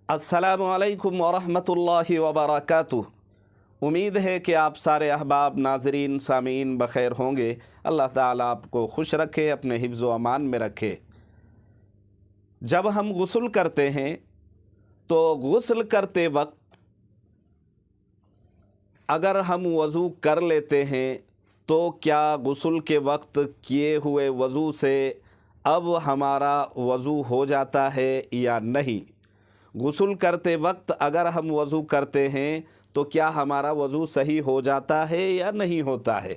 अस्सलामु अलैकुम वरहमतुल्लाहि वबरकातुह। उम्मीद है कि आप सारे अहबाब नाज़रीन सामीन बख़ैर होंगे। अल्लाह ताला आपको खुश रखे, अपने हिफ्ज़ व अमान में रखे। जब हम गुस्ल करते हैं तो गुस्ल करते वक्त अगर हम वज़ू कर लेते हैं तो क्या गुस्ल के वक्त किए हुए वज़ू से अब हमारा वज़ू हो जाता है या नहीं? गुस्ल करते वक्त अगर हम वज़ू करते हैं तो क्या हमारा वज़ू सही हो जाता है या नहीं होता है?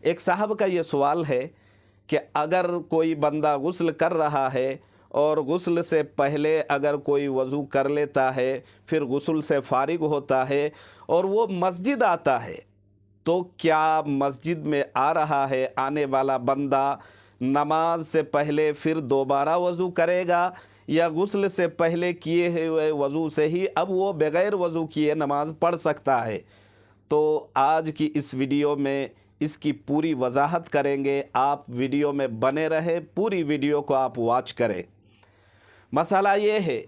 एक साहब का ये सवाल है कि अगर कोई बंदा गुस्ल कर रहा है और गुस्ल से पहले अगर कोई वज़ू कर लेता है, फिर गुस्ल से फारिग होता है और वो मस्जिद आता है, तो क्या मस्जिद में आ रहा है आने वाला बंदा नमाज से पहले फिर दोबारा वज़ू करेगा या गुस्ल से पहले किए हुए वज़ू से ही अब वो बग़ैर वज़ू किए नमाज पढ़ सकता है? तो आज की इस वीडियो में इसकी पूरी वजाहत करेंगे। आप वीडियो में बने रहे, पूरी वीडियो को आप वॉच करें। मसला ये है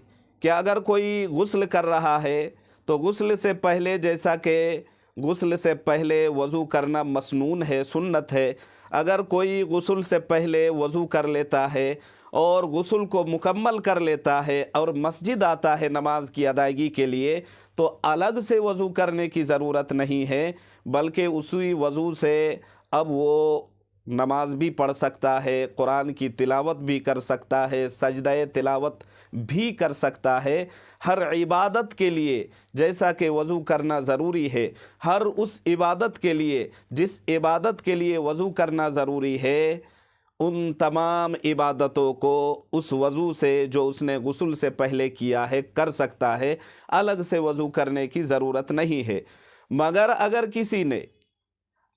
कि अगर कोई गुस्ल कर रहा है तो गुस्ल से पहले, जैसा कि गुस्ल से पहले वज़ू करना मसनून है, सुन्नत है, अगर कोई गुस्ल से पहले वज़ू कर लेता है और गुस्ल को मुकम्मल कर लेता है और मस्जिद आता है नमाज की अदायगी के लिए, तो अलग से वज़ू करने की ज़रूरत नहीं है, बल्कि उसी वज़ू से अब वो नमाज भी पढ़ सकता है, कुरान की तिलावत भी कर सकता है, सजदा तिलावत भी कर सकता है। हर इबादत के लिए जैसा कि वज़ू करना ज़रूरी है, हर उस इबादत के लिए जिस इबादत के लिए वज़ू करना ज़रूरी है, उन तमाम इबादतों को उस वज़ू से जो उसने गुस्ल से पहले किया है कर सकता है। अलग से वज़ू करने की ज़रूरत नहीं है। मगर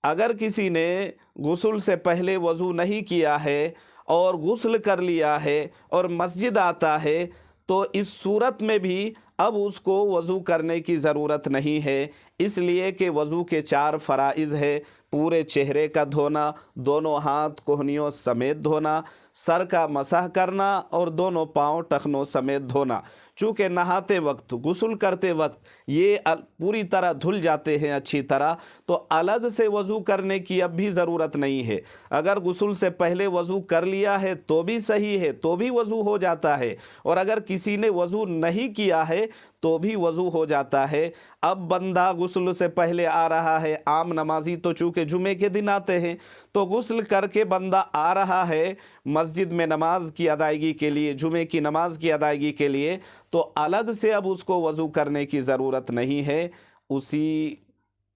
अगर किसी ने गुस्ल से पहले वज़ू नहीं किया है और गुस्ल कर लिया है और मस्जिद आता है, तो इस सूरत में भी अब उसको वज़ू करने की ज़रूरत नहीं है, इसलिए कि वज़ू के 4 फ़राइज़ है। पूरे चेहरे का धोना, दोनों हाथ कोहनियों समेत धोना, सर का मसह करना और दोनों पाँव टखनों समेत धोना। चूँकि नहाते वक्त, गुस्ल करते वक्त ये पूरी तरह धुल जाते हैं अच्छी तरह, तो अलग से वज़ू करने की अब भी ज़रूरत नहीं है। अगर गुस्ल से पहले वज़ू कर लिया है तो भी सही है, तो भी वज़ू हो जाता है, और अगर किसी ने वज़ू नहीं किया है तो भी वज़ू हो जाता है। अब बंदा गुस्ल से पहले आ रहा है, आम नमाजी तो चूँकि जुमे के दिन आते हैं, तो गुस्ल करके बंदा आ रहा है मस्जिद में नमाज की अदायगी के लिए, जुमे की नमाज की अदायगी के लिए, तो अलग से अब उसको वज़ू करने की ज़रूरत नहीं है। उसी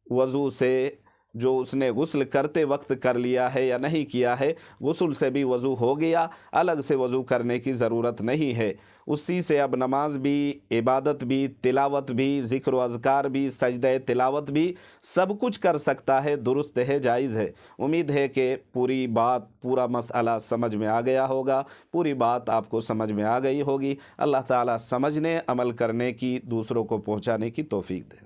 वज़ू से जो उसने गुस्ल करते वक्त कर लिया है या नहीं किया है, गुस्ल से भी वज़ू हो गया, अलग से वज़ू करने की ज़रूरत नहीं है। उसी से अब नमाज भी, इबादत भी, तिलावत भी, ज़िक्र व अज़कार भी, सजदा तिलावत भी सब कुछ कर सकता है। दुरुस्त है, जायज़ है। उम्मीद है कि पूरी बात, पूरा मसला समझ में आ गया होगा, पूरी बात आपको समझ में आ गई होगी। अल्लाह ताला समझने, अमल करने की, दूसरों को पहुँचाने की तौफ़ीक दे।